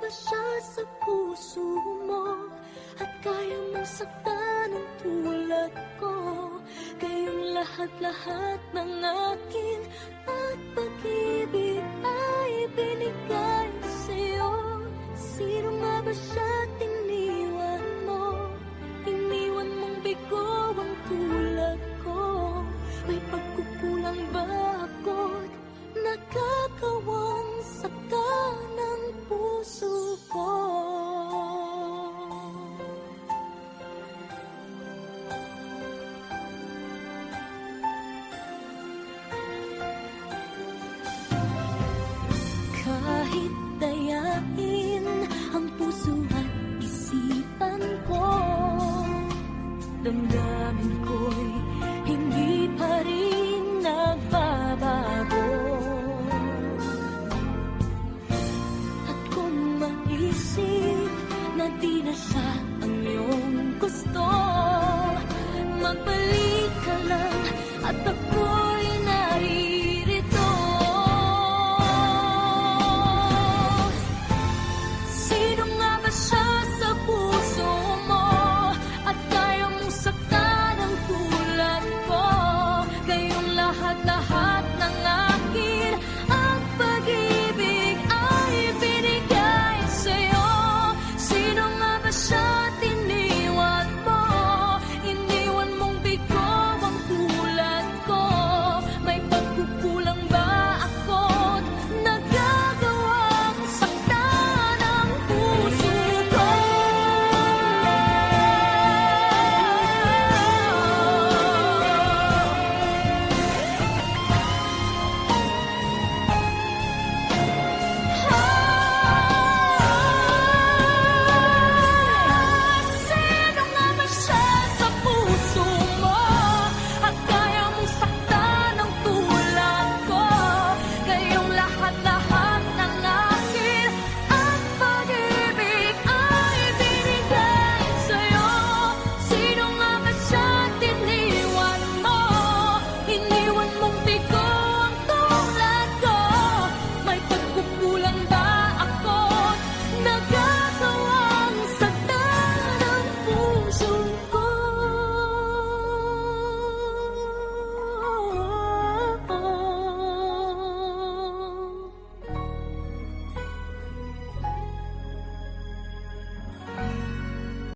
ba siya sa puso mo? At kaya mong saktan ang tulad ko? Kayong lahat-lahat ng akin at pag-ibig ay binigay sa'yo. Sino nga ba siya iniwan mo? Iniwan mong bigo ang tulad ko. May pagkukulang ba ako't nakakawang saka ng puso ko? Kahit dayain ang puso at isipan ko, damdamin ko